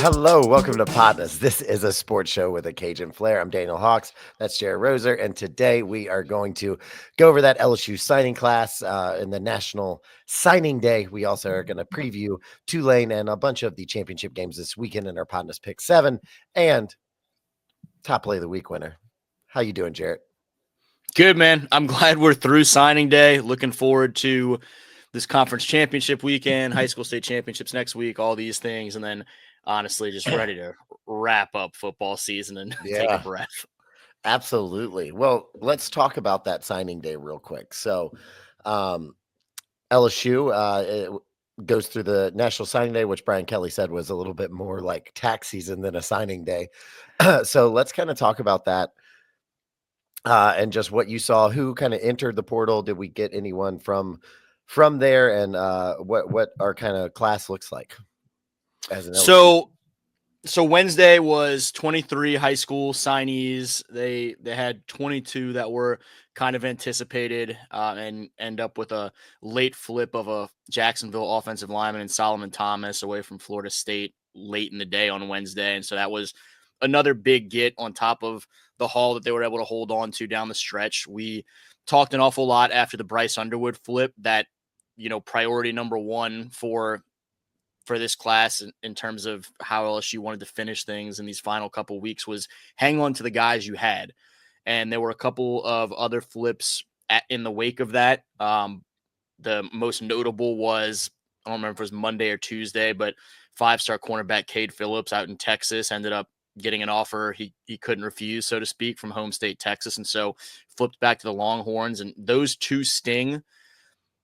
Hello, welcome to PODnas. This is a sports show with a Cajun flair. I'm Daniel Hawks. That's Jared Roser. And today we are going to go over that LSU signing class in the National Signing Day. We also are going to preview Tulane and a bunch of the championship games this weekend in our PODnas Pick 7 and top play of the week winner. How you doing, Jared? Good, man. I'm glad we're through signing day. Looking forward to this conference championship weekend, high school state championships next week, all these things. And then honestly, just ready to wrap up football season and take a breath. Absolutely. Well, let's talk about that signing day real quick. So, LSU goes through the National Signing Day, which Brian Kelly said was a little bit more like tax season than a signing day. So let's kind of talk about that and just what you saw. Who kind of entered the portal? Did we get anyone from there? And what our kind of class looks like as an LSU. So Wednesday was 23 high school signees. They had 22 that were kind of anticipated and end up with a late flip of a Jacksonville offensive lineman and Solomon Thomas away from Florida State late in the day on Wednesday. And so that was another big get on top of the haul that they were able to hold on to down the stretch. We talked an awful lot after the Bryce Underwood flip that, priority number one for this class in terms of how LSU wanted to finish things in these final couple weeks was hang on to the guys you had. And there were a couple of other flips in the wake of that. The most notable was, I don't remember if it was Monday or Tuesday, but 5-star cornerback Cade Phillips out in Texas ended up getting an offer he couldn't refuse, so to speak, from home state Texas. And so flipped back to the Longhorns, and those two sting.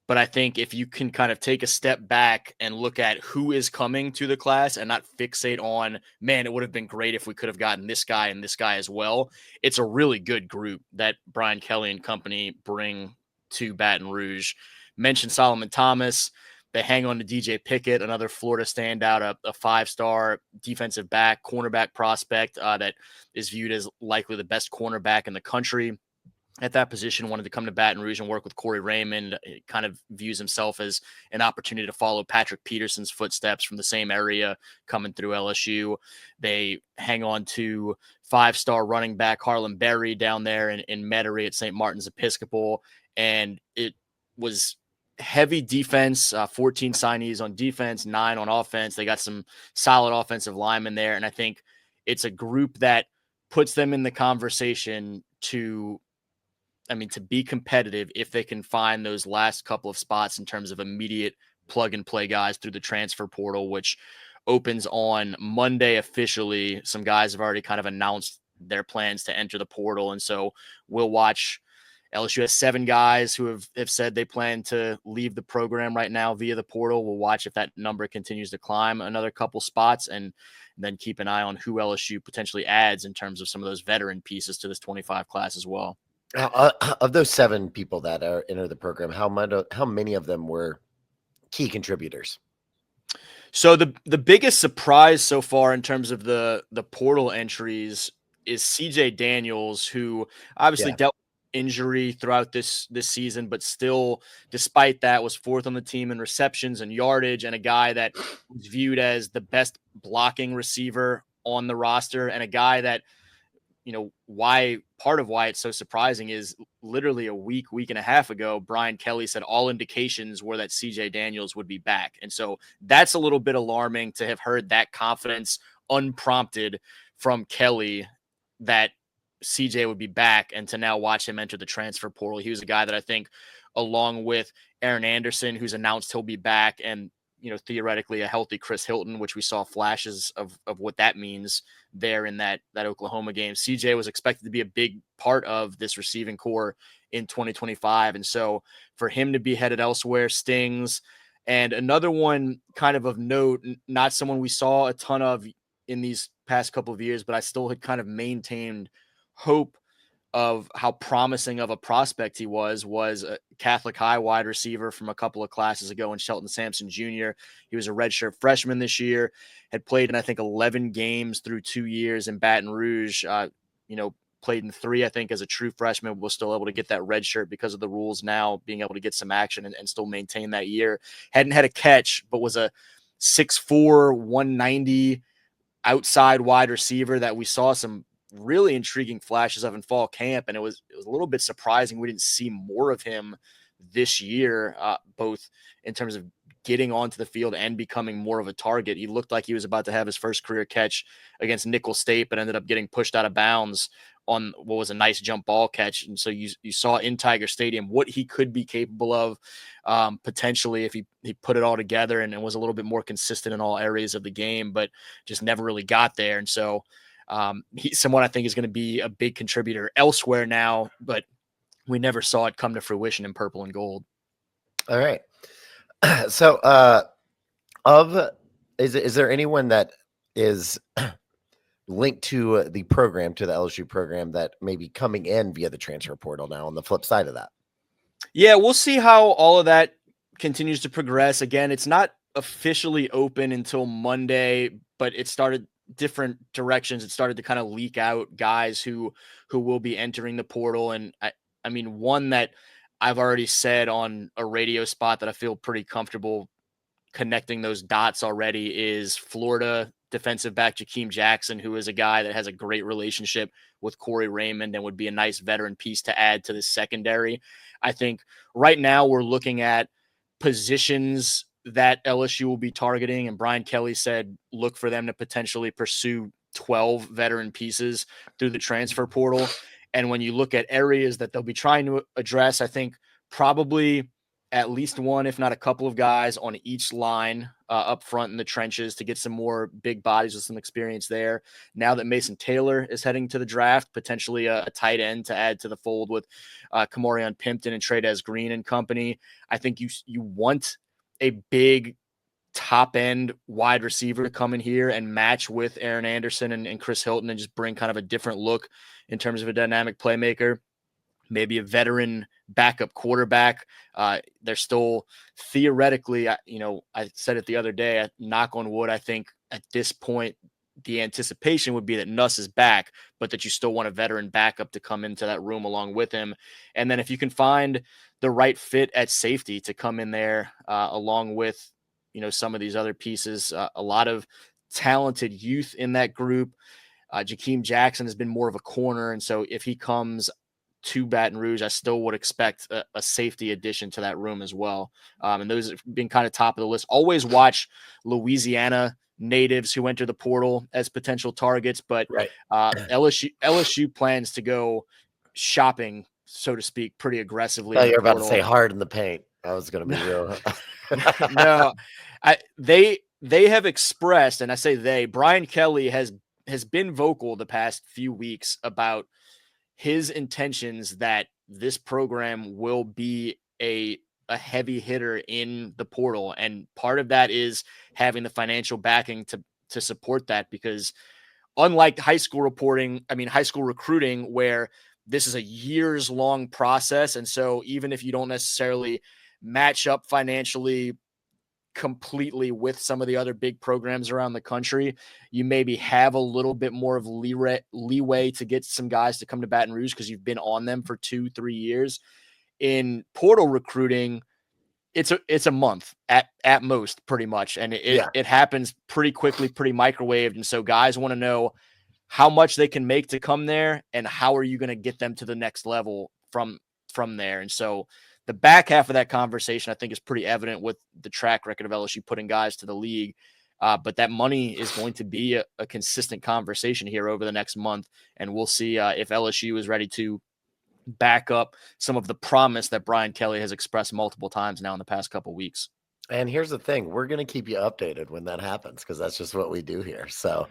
But I think if you can kind of take a step back and look at who is coming to the class and not fixate on, man, it would have been great if we could have gotten this guy and this guy as well. It's a really good group that Brian Kelly and company bring to Baton Rouge. Mentioned Solomon Thomas. They hang on to DJ Pickett, another Florida standout, a 5-star defensive back, cornerback prospect that is viewed as likely the best cornerback in the country at that position, wanted to come to Baton Rouge and work with Corey Raymond. It kind of views himself as an opportunity to follow Patrick Peterson's footsteps from the same area coming through LSU. They hang on to 5-star running back Harlan Berry down there in Metairie at St. Martin's Episcopal. And it was heavy defense, 14 signees on defense, 9 on offense. They got some solid offensive linemen there. And I think it's a group that puts them in the conversation to be competitive if they can find those last couple of spots in terms of immediate plug and play guys through the transfer portal, which opens on Monday officially. Some guys have already kind of announced their plans to enter the portal. And so we'll watch. LSU has 7 guys who have said they plan to leave the program right now via the portal. We'll watch if that number continues to climb another couple spots and then keep an eye on who LSU potentially adds in terms of some of those veteran pieces to this 25 class as well. Of those 7 people that are enter the program, how many of them were key contributors? So the biggest surprise so far in terms of the portal entries is CJ Daniels, who obviously dealt with injury throughout this season, but still, despite that, was 4th on the team in receptions and yardage, and a guy that was viewed as the best blocking receiver on the roster, and a guy that, part of why it's so surprising is literally a week and a half ago, Brian Kelly said all indications were that CJ Daniels would be back. And so that's a little bit alarming to have heard that confidence unprompted from Kelly that CJ would be back, and to now watch him enter the transfer portal. He was a guy that I think, along with Aaron Anderson, who's announced he'll be back, and theoretically a healthy Chris Hilton, which we saw flashes of what that means there in that Oklahoma game. CJ was expected to be a big part of this receiving core in 2025. And so for him to be headed elsewhere stings. And another one kind of note, not someone we saw a ton of in these past couple of years, but I still had kind of maintained hope of how promising of a prospect he was a Catholic High wide receiver from a couple of classes ago in Shelton Sampson Jr. He was a redshirt freshman this year, had played in, I think, 11 games through 2 years in Baton Rouge, played in 3, I think, as a true freshman, was still able to get that red shirt because of the rules now, being able to get some action and still maintain that year. Hadn't had a catch, but was a 6'4", 190 outside wide receiver that we saw some really intriguing flashes of in fall camp, and it was a little bit surprising we didn't see more of him this year, both in terms of getting onto the field and becoming more of a target. He looked like he was about to have his first career catch against Nicholls State, but ended up getting pushed out of bounds on what was a nice jump ball catch. And so you saw in Tiger Stadium what he could be capable of, potentially, if he put it all together and was a little bit more consistent in all areas of the game, but just never really got there. And so he's someone I think is going to be a big contributor elsewhere now, but we never saw it come to fruition in purple and gold. All right. So, is there anyone that is linked to the program, to the LSU program, that may be coming in via the transfer portal now on the flip side of that? Yeah, we'll see how all of that continues to progress. Again, it's not officially open until Monday, but it started different directions. It started to kind of leak out guys who will be entering the portal. And I mean, one that I've already said on a radio spot that I feel pretty comfortable connecting those dots already is Florida defensive back Jakeem Jackson, who is a guy that has a great relationship with Corey Raymond and would be a nice veteran piece to add to the secondary. I think right now we're looking at positions that LSU will be targeting, and Brian Kelly said look for them to potentially pursue 12 veteran pieces through the transfer portal. And when you look at areas that they'll be trying to address, I think probably at least one, if not a couple of guys on each line up front in the trenches to get some more big bodies with some experience there. Now that Mason Taylor is heading to the draft, potentially a tight end to add to the fold with Kamorian Pimpton and Tradez Green and company. I think you want a big top end wide receiver to come in here and match with Aaron Anderson and Chris Hilton and just bring kind of a different look in terms of a dynamic playmaker. Maybe a veteran backup quarterback. They're still theoretically, I said it the other day, knock on wood, I think at this point, the anticipation would be that Nuss is back, but that you still want a veteran backup to come into that room along with him. And then if you can find the right fit at safety to come in there along with, some of these other pieces, a lot of talented youth in that group. Jakeem Jackson has been more of a corner. And so if he comes to Baton Rouge, I still would expect a safety addition to that room as well. And those have been kind of top of the list. Always watch Louisiana natives who enter the portal as potential targets, but Right. LSU plans to go shopping, so to speak, pretty aggressively in the You're about to portal. say hard in the paint. I was going to be real. No, they have expressed, and I say they, Brian Kelly has been vocal the past few weeks about his intentions that this program will be a heavy hitter in the portal. And part of that is having the financial backing to support that, because unlike high school recruiting, where this is a years long process. And so even if you don't necessarily match up financially completely with some of the other big programs around the country, you maybe have a little bit more of leeway to get some guys to come to Baton Rouge because you've been on them for 2-3 years. In portal recruiting, it's a month at most, pretty much, and it happens pretty quickly, pretty microwaved. And so guys want to know how much they can make to come there, and how are you going to get them to the next level from there. And so the back half of that conversation, I think, is pretty evident with the track record of LSU putting guys to the league. But that money is going to be a consistent conversation here over the next month. And we'll see if LSU is ready to back up some of the promise that Brian Kelly has expressed multiple times now in the past couple of weeks. And here's the thing, we're going to keep you updated when that happens, because that's just what we do here. So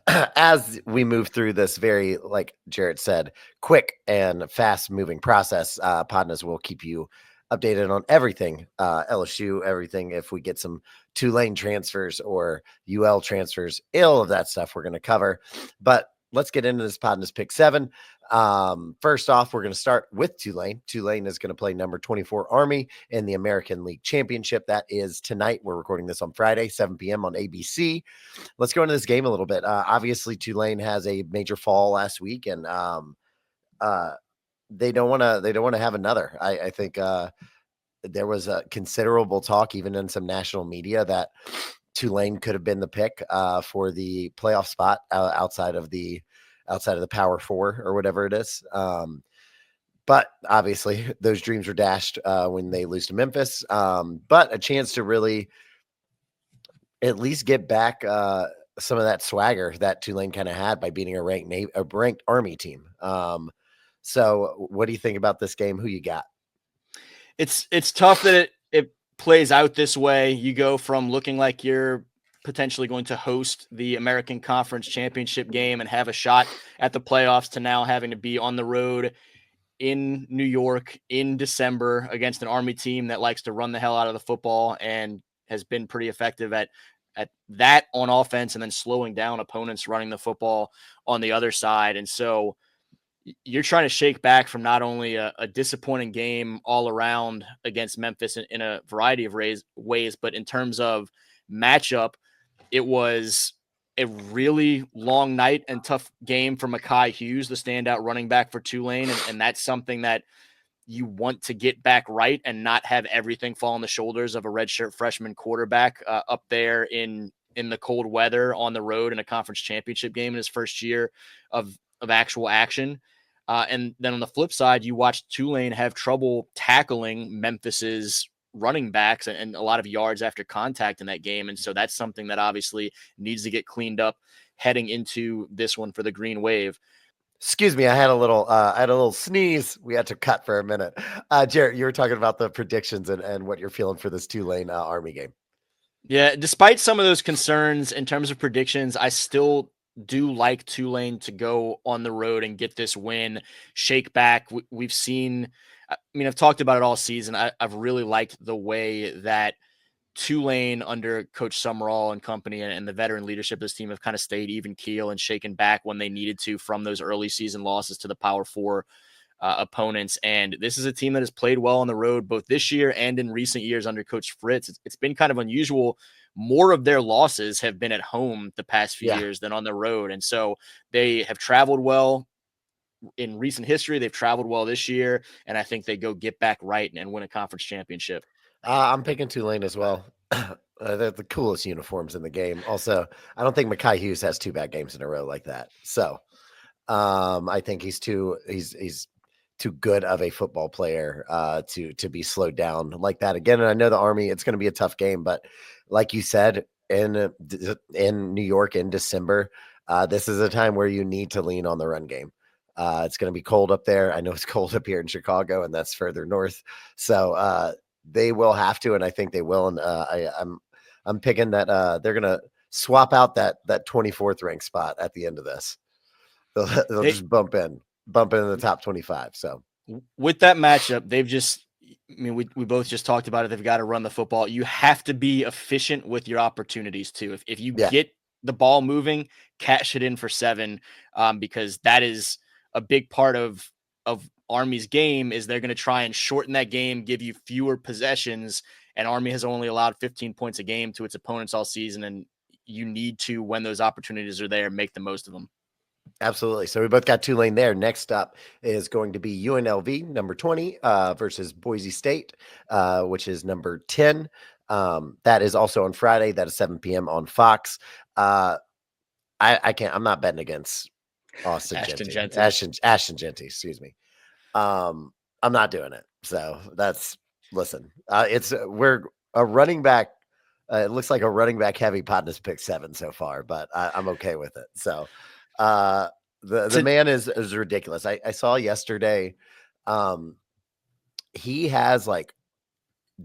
as we move through this very, like Jarrett said, quick and fast moving process, PODnas will keep you updated on everything, LSU, everything. If we get some Tulane transfers or UL transfers, all of that stuff we're going to cover. But let's get into this PODnas Pick 7. First off, we're going to start with Tulane. Tulane is going to play number 24 Army in the American League Championship. That is tonight. We're recording this on Friday, 7 p.m. on ABC. Let's go into this game a little bit. Obviously, Tulane has a major fall last week, and they don't want to have another. I think there was a considerable talk, even in some national media, that Tulane could have been the pick for the playoff spot outside of the Power Four or whatever it is. But obviously, those dreams were dashed when they lose to Memphis. But a chance to really at least get back some of that swagger that Tulane kind of had by beating a ranked Army team. So, what do you think about this game? Who you got? It's tough that it plays out this way. You go from looking like you're potentially going to host the American Conference Championship game and have a shot at the playoffs to now having to be on the road in New York in December against an Army team that likes to run the hell out of the football and has been pretty effective at that on offense, and then slowing down opponents running the football on the other side. And so you're trying to shake back from not only a disappointing game all around against Memphis in a variety of ways, but in terms of matchup, it was a really long night and tough game for Mekhi Hughes, the standout running back for Tulane. And that's something that you want to get back right and not have everything fall on the shoulders of a redshirt freshman quarterback up there in the cold weather on the road in a conference championship game in his first year of actual action. And then on the flip side, you watch Tulane have trouble tackling Memphis's running backs and a lot of yards after contact in that game. And so that's something that obviously needs to get cleaned up heading into this one for the Green Wave. Excuse me, I had a little sneeze. We had to cut for a minute. Jarrett, you were talking about the predictions and what you're feeling for this Tulane Army game. Yeah, despite some of those concerns in terms of predictions, I still do like Tulane to go on the road and get this win, shake back. We've seen, I mean, I've talked about it all season. I've really liked the way that Tulane under Coach Summerall and company and the veteran leadership of this team have kind of stayed even keel and shaken back when they needed to from those early season losses to the Power Four opponents. And this is a team that has played well on the road both this year and in recent years under Coach Fritz. It's been kind of unusual. More of their losses have been at home the past few years than on the road. And so they have traveled well in recent history. They've traveled well this year. And I think they go get back right and win a conference championship. I'm picking Tulane as well. They're the coolest uniforms in the game. Also, I don't think Mekhi Hughes has two bad games in a row like that. So I think he's too good of a football player to be slowed down like that again. And I know the Army, it's going to be a tough game, but like you said, in New York in December, this is a time where you need to lean on the run game. It's going to be cold up there. I know it's cold up here in Chicago, and that's further north. So they will have to, and I think they will. And I'm picking that they're going to swap out that 24th ranked spot at the end of this. They'll just bump in the top 25. So with that matchup, we both just talked about it. They've got to run the football. You have to be efficient with your opportunities too. If you get the ball moving, cash it in for 7, because that is a big part of Army's game. Is they're going to try and shorten that game, give you fewer possessions. And Army has only allowed 15 points a game to its opponents all season, and you need to, when those opportunities are there, make the most of them. Absolutely. So we both got Tulane there. Next up is going to be UNLV, number 20, versus Boise State, which is number 10. That is also on Friday. That is 7 p.m. on Fox. I can't. I'm not betting against Ashton Jeanty. Excuse me. I'm not doing it. So we're a running back. It looks like a running back heavy PODnas pick 7 so far, but I'm okay with it. So. The man is ridiculous. I saw yesterday, he has like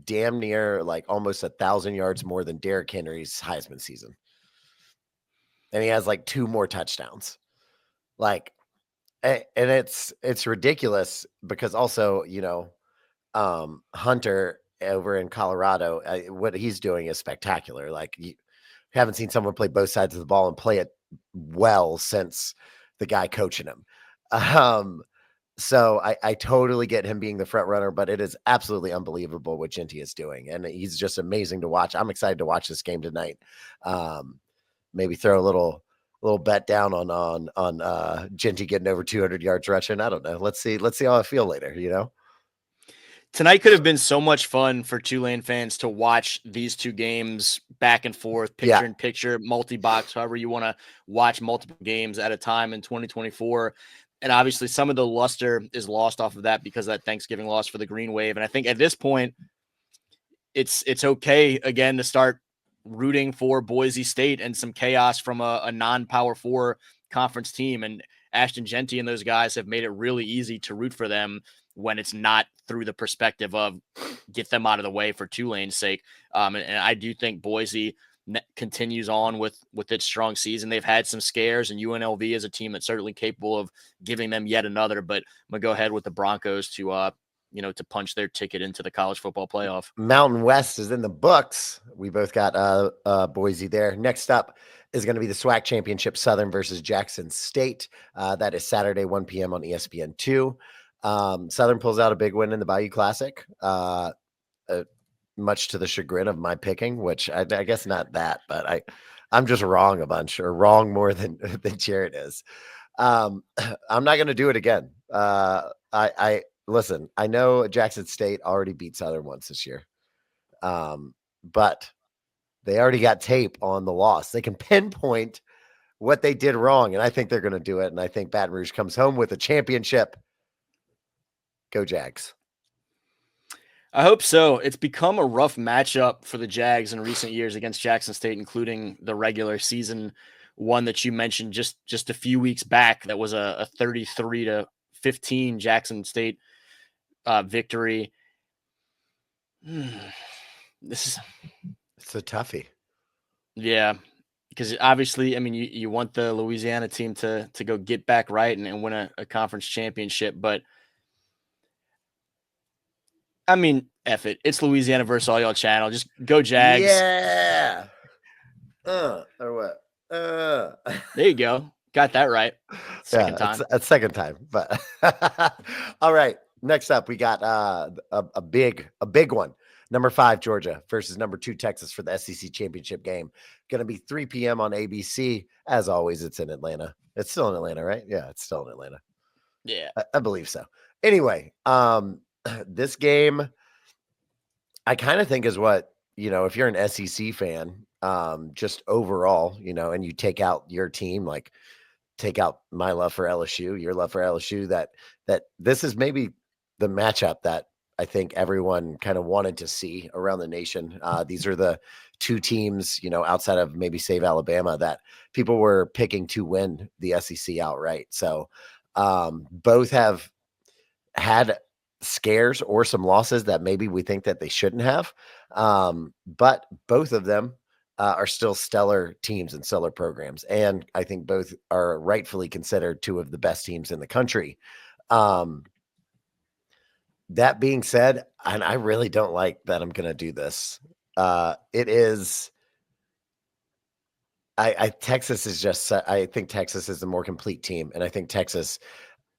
damn near like almost 1,000 yards more than Derrick Henry's Heisman season, and he has like 2 more touchdowns. Like, and it's ridiculous because also Hunter over in Colorado, what he's doing is spectacular. Like you haven't seen someone play both sides of the ball and play it well since the guy coaching him. So I totally get him being the front runner, but it is absolutely unbelievable what Jeanty is doing. And he's just amazing to watch. I'm excited to watch this game tonight. Maybe throw a little bet down on Jeanty getting over 200 yards rushing. I don't know. Let's see how I feel later, Tonight could have been so much fun for Tulane fans to watch these two games back and forth, Yeah. picture in picture, multi-box, however you want to watch multiple games at a time in 2024. And obviously some of the luster is lost off of that because of that Thanksgiving loss for the Green Wave. And I think at this point, it's okay again to start rooting for Boise State and some chaos from a non-Power 4 conference team. And Ashton Genty and those guys have made it really easy to root for them when it's not through the perspective of get them out of the way for Tulane's sake. And I do think Boise continues on with its strong season. They've had some scares, and UNLV is a team that's certainly capable of giving them yet another. But I'm gonna go ahead with the Broncos to punch their ticket into the college football playoff. Mountain West is in the books. We both got Boise there. Next up is going to be the SWAC Championship, Southern versus Jackson State. That is Saturday, 1 p.m. on ESPN2. Southern pulls out a big win in the Bayou Classic, much to the chagrin of my picking, which I guess not that, but I'm just wrong a bunch, or wrong more than Jared is. I'm not going to do it again. Listen, I know Jackson State already beat Southern once this year, but they already got tape on the loss. They can pinpoint what they did wrong, and I think they're going to do it. And I think Baton Rouge comes home with a championship. Go Jags. I hope so. It's become a rough matchup for the Jags in recent years against Jackson State, including the regular season one that you mentioned just a few weeks back. That was a 33-15 Jackson State victory. It's a toughie. Yeah, because obviously, I mean, you want the Louisiana team to go get back right and win a conference championship, but I mean, F it. It's Louisiana versus all y'all channel. Just go Jags. Yeah. Or what? There you go. Got that right. Second time. It's second time. But all right. Next up, we got a big one. Number 5, Georgia versus number 2, Texas for the SEC championship game. Going to be 3 p.m. on ABC. As always, it's in Atlanta. It's still in Atlanta, right? Yeah, it's still in Atlanta. Yeah. I believe so. Anyway, this game, I kind of think is what, if you're an SEC fan, just overall, and you take out your team, like take out my love for LSU, your love for LSU, that this is maybe the matchup that I think everyone kind of wanted to see around the nation. These are the two teams, outside of maybe save Alabama, that people were picking to win the SEC outright. So both have had scares or some losses that maybe we think that they shouldn't have. But both of them are still stellar teams and stellar programs. And I think both are rightfully considered two of the best teams in the country. That being said, and I really don't like that I'm going to do this. It is, Texas is just, I think Texas is the more complete team. And I think Texas,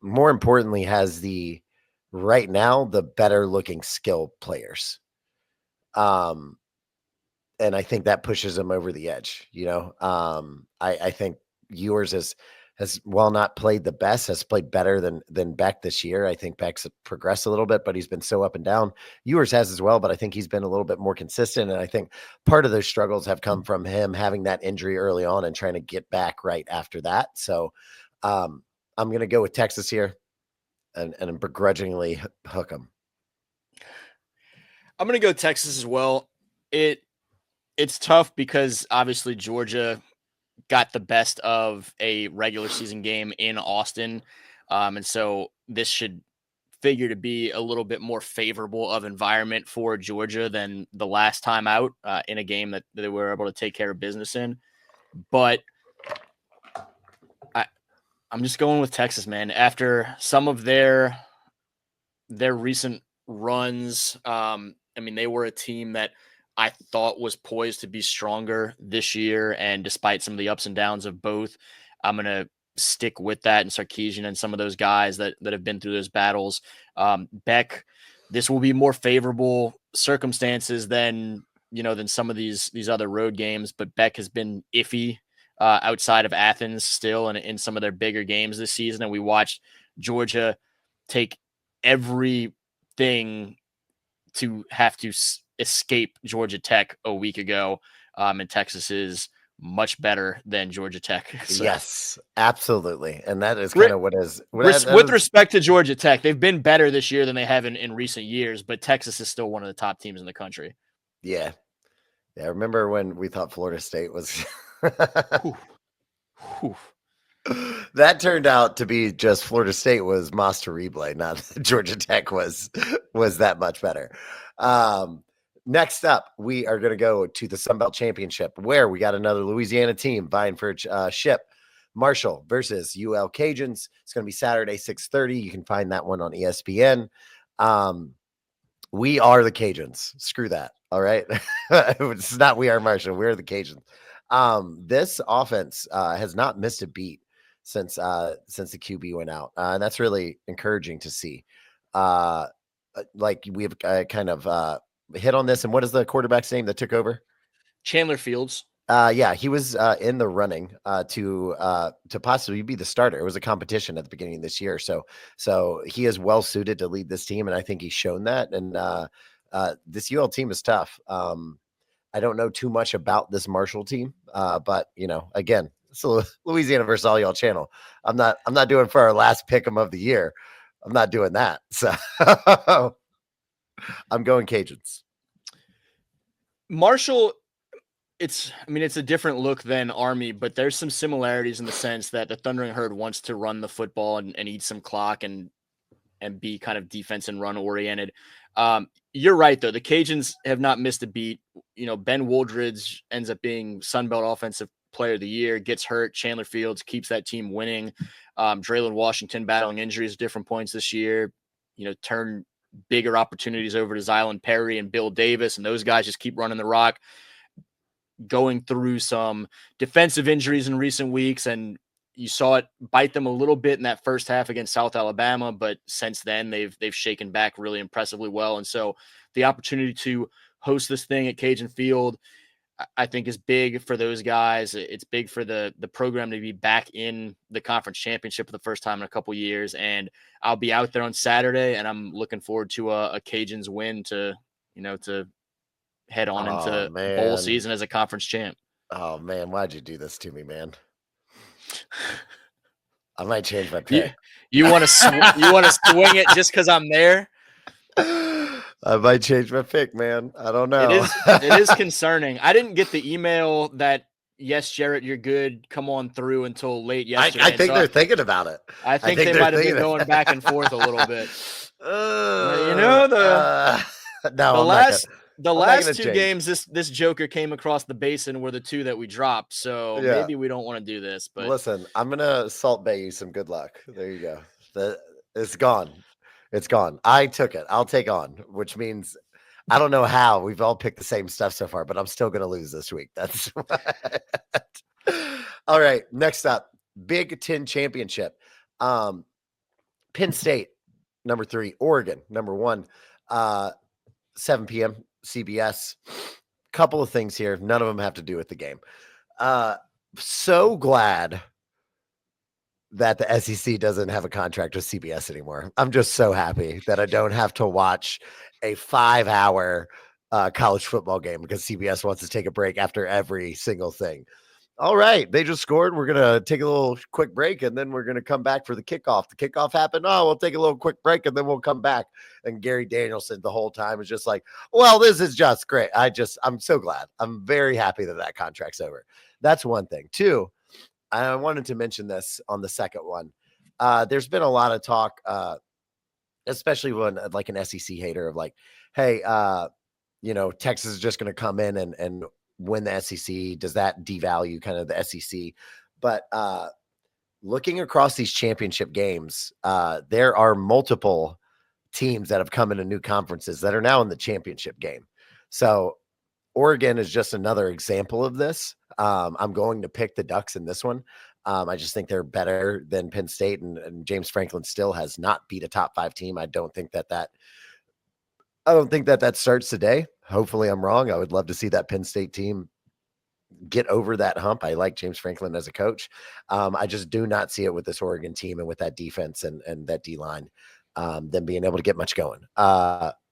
more importantly, has right now, the better looking skill players. And I think that pushes them over the edge. I think Ewers has while not played the best, has played better than Beck this year. I think Beck's progressed a little bit, but he's been so up and down. Ewers has as well, but I think he's been a little bit more consistent. And I think part of those struggles have come from him having that injury early on and trying to get back right after that. So I'm going to go with Texas here and begrudgingly hook them. I'm going to go Texas as well. It's tough because obviously Georgia got the best of a regular season game in Austin. And so this should figure to be a little bit more favorable of environment for Georgia than the last time out in a game that they were able to take care of business in. But I'm just going with Texas, man. After some of their recent runs, I mean, they were a team that I thought was poised to be stronger this year. And despite some of the ups and downs of both, I'm going to stick with that and Sarkisian and some of those guys that have been through those battles. Beck, this will be more favorable circumstances than some of these other road games, but Beck has been iffy outside of Athens still and in some of their bigger games this season. And we watched Georgia take everything to have to escape Georgia Tech a week ago. and Texas is much better than Georgia Tech. So. Yes, absolutely. And that is kind of what is With respect to Georgia Tech, they've been better this year than they have in recent years, but Texas is still one of the top teams in the country. Yeah. Yeah. Remember when we thought Florida State was Whew. Whew. That turned out to be just Florida State was mas terrible, not that Georgia Tech was that much better. Next up, we are going to go to the Sun Belt Championship, where we got another Louisiana team vying for ship. Marshall versus UL Cajuns. It's going to be Saturday, 6:30. You can find that one on ESPN. We are the Cajuns. Screw that. All right. It's not we are Marshall. We're the Cajuns. This offense has not missed a beat since the QB went out. And that's really encouraging to see. Like we've kind of hit on this. And what is the quarterback's name that took over? Chandler Fields. Yeah, he was in the running to possibly be the starter. It was a competition at the beginning of this year, so he is well suited to lead this team, and I think he's shown that. And this UL team is tough. I don't know too much about this Marshall team, but again, it's a Louisiana versus all y'all channel. I'm not doing for our last pick'em of the year. I'm not doing that. So I'm going Cajuns. Marshall. It's a different look than Army, but there's some similarities in the sense that the Thundering Herd wants to run the football and eat some clock and be kind of defense and run oriented. You're right, though. The Cajuns have not missed a beat. Ben Wooldridge ends up being Sun Belt Offensive Player of the Year, gets hurt. Chandler Fields keeps that team winning. Draylon Washington battling injuries at different points this year, turn bigger opportunities over to Zylan Perry and Bill Davis, and those guys just keep running the rock. Going through some defensive injuries in recent weeks, and you saw it bite them a little bit in that first half against South Alabama, but since then they've shaken back really impressively well. And so the opportunity to host this thing at Cajun Field, I think, is big for those guys. It's big for the program to be back in the conference championship for the first time in a couple years. And I'll be out there on Saturday, and I'm looking forward to a Cajuns win to head on into bowl season as a conference champ. Oh man, why'd you do this to me, man? I might change my pick. You want to swing it just because I'm there? I might change my pick, man. I don't know. It is concerning. I didn't get the email that, yes, Jarrett, you're good. Come on through until late yesterday. I think they're thinking about it. I think they might have been going back and forth a little bit. The last two games, this Joker came across the basin were the two that we dropped. So maybe we don't want to do this. But listen, I'm gonna Salt Bay you some good luck. There you go. It's gone. It's gone. I took it. I'll take on, which means I don't know how we've all picked the same stuff so far, but I'm still gonna lose this week. That's what. All right. Next up, Big Ten Championship. Penn State, number 3, Oregon, number 1, 7 p.m. CBS. Couple of things here. None of them have to do with the game. So glad that the SEC doesn't have a contract with CBS anymore. I'm just so happy that I don't have to watch a 5-hour college football game because CBS wants to take a break after every single thing. All right, they just scored. We're going to take a little quick break, and then we're going to come back for the kickoff. The kickoff happened. Oh, we'll take a little quick break, and then we'll come back. And Gary Danielson the whole time is just like, well, this is just great. I'm so glad. I'm very happy that contract's over. That's one thing. 2, I wanted to mention this on the second one. There's been a lot of talk, especially when like an SEC hater of like, hey, Texas is just going to come in and win the SEC. Does that devalue kind of the SEC? But looking across these championship games, there are multiple teams that have come into new conferences that are now in the championship game. So Oregon is just another example of this. I'm going to pick the Ducks in this one. I just think they're better than Penn State, and James Franklin still has not beat a top 5 team. I don't think that starts today. Hopefully I'm wrong. I would love to see that Penn State team get over that hump. I like James Franklin as a coach. I just do not see it with this Oregon team and with that defense and that D-line, them being able to get much going.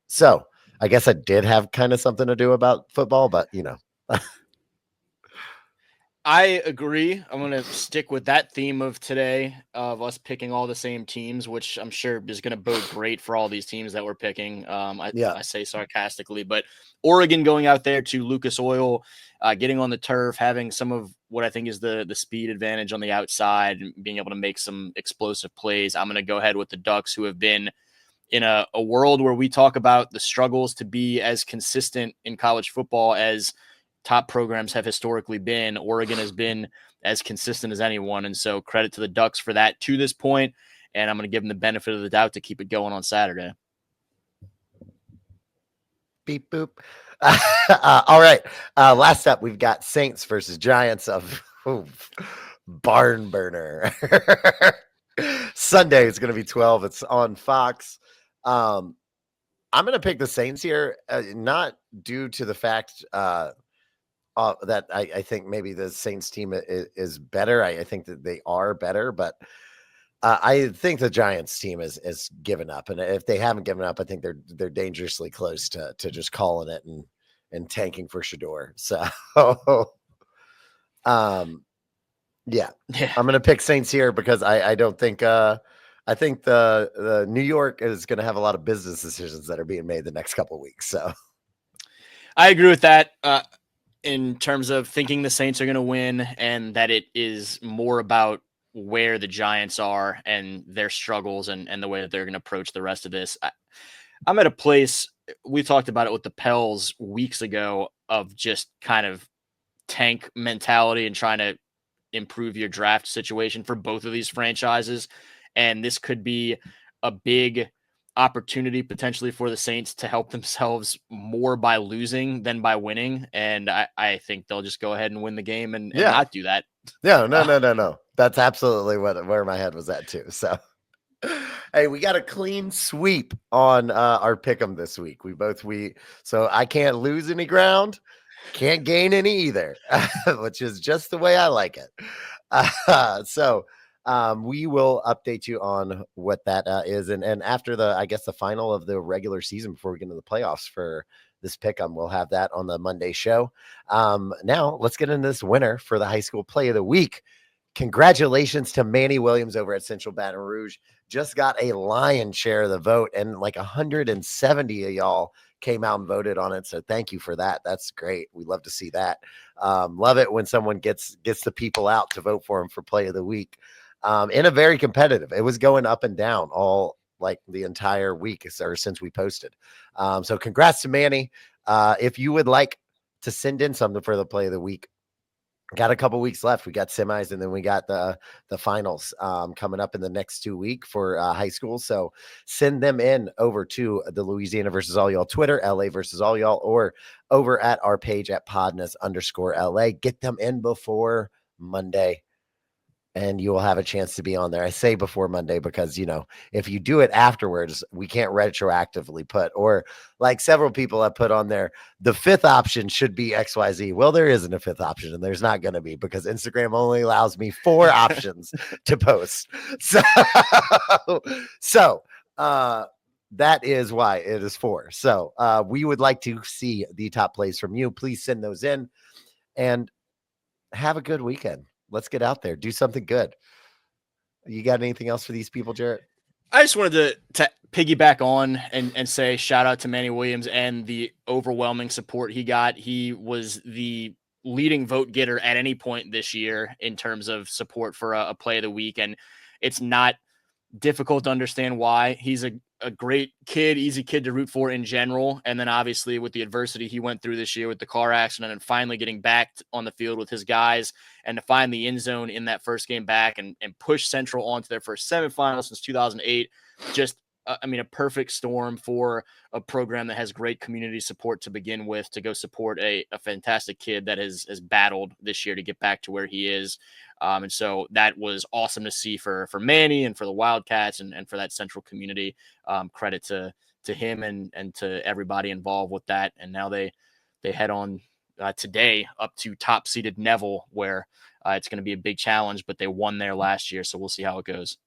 So I guess I did have kind of something to do about football, but I agree. I'm going to stick with that theme of today of us picking all the same teams, which I'm sure is going to bode great for all these teams that we're picking. Yeah. I say sarcastically, but Oregon going out there to Lucas Oil, getting on the turf, having some of what I think is the speed advantage on the outside, and being able to make some explosive plays. I'm going to go ahead with the Ducks, who have been in a world where we talk about the struggles to be as consistent in college football as top programs have historically been. Oregon has been as consistent as anyone. And so credit to the Ducks for that to this point. And I'm going to give them the benefit of the doubt to keep it going on Saturday. Beep boop. All right. Last up, we've got Saints versus Giants of barn burner. Sunday is going to be 12. It's on Fox. I'm going to pick the Saints here, not due to the fact that I think maybe the Saints team is better. I think that they are better, but I think the Giants team is given up, and if they haven't given up, I think they're dangerously close to just calling it and tanking for Shador. So, yeah, Yeah. I'm gonna pick Saints here because I don't think I think the New York is gonna have a lot of business decisions that are being made the next couple of weeks. So, I agree with that. In terms of thinking the Saints are going to win and that it is more about where the Giants are and their struggles and the way that they're going to approach the rest of this. I'm at a place, we talked about it with the Pels weeks ago, of just kind of tank mentality and trying to improve your draft situation for both of these franchises. And this could be a big opportunity potentially for the Saints to help themselves more by losing than by winning. And I think they'll just go ahead and win the game and yeah, not do that. no. That's absolutely where my head was at too. So. Hey, we got a clean sweep on our pick'em this week. So I can't lose any ground, can't gain any either, which is just the way I like it. We will update you on what that is, and after I guess the final of the regular season before we get into the playoffs for this pick'em, we'll have that on the Monday show. Now let's get into this winner for the high school play of the week. Congratulations to Manny Williams over at Central Baton Rouge. Just got a lion's share of the vote, and like 170 of y'all came out and voted on it. So thank you for that. That's great. We love to see that. Love it when someone gets the people out to vote for him for play of the week. In a very competitive, it was going up and down all like the entire week or since we posted. So congrats to Manny. If you would like to send in something for the play of the week, got a couple weeks left. We got semis, and then we got the finals coming up in the next 2 weeks for high school. So send them in over to the Louisiana versus all y'all Twitter, LA versus all y'all, or over at our page at PODnas_LA. Get them in before Monday, and you will have a chance to be on there. I say before Monday because, if you do it afterwards, we can't retroactively put, or like several people have put on there, the fifth option should be XYZ. Well, there isn't a fifth option, and there's not going to be, because Instagram only allows me 4 options to post. So, that is why it is 4. So we would like to see the top plays from you. Please send those in and have a good weekend. Let's get out there, do something good. You got anything else for these people, Jarrett? I just wanted to piggyback on and say shout out to Manny Williams and the overwhelming support he got. He was the leading vote getter at any point this year in terms of support for a play of the week. And it's not difficult to understand why. He's a great kid, easy kid to root for in general. And then obviously with the adversity he went through this year with the car accident and finally getting back on the field with his guys and to find the end zone in that first game back and push Central on to their first semifinal since 2008. Just, a perfect storm for a program that has great community support to begin with, to go support a fantastic kid that has battled this year to get back to where he is. And so that was awesome to see for Manny and for the Wildcats and for that Central community. Credit to him and to everybody involved with that. And now they head on today up to top seeded Neville, where it's going to be a big challenge, but they won there last year. So we'll see how it goes.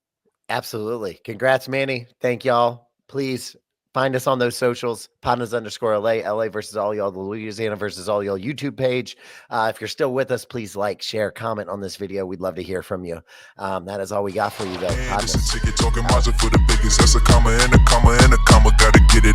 Absolutely. Congrats, Manny. Thank y'all. Please Find us on those socials, PODnas_LA, LA versus all y'all, the Louisiana versus all y'all YouTube page. If you're still with us, please like, share, comment on this video. We'd love to hear from you. That is all we got for you, though. And it's PODnas. a ticket talking margin for the biggest. That's a comma and a comma and a comma. Gotta get it.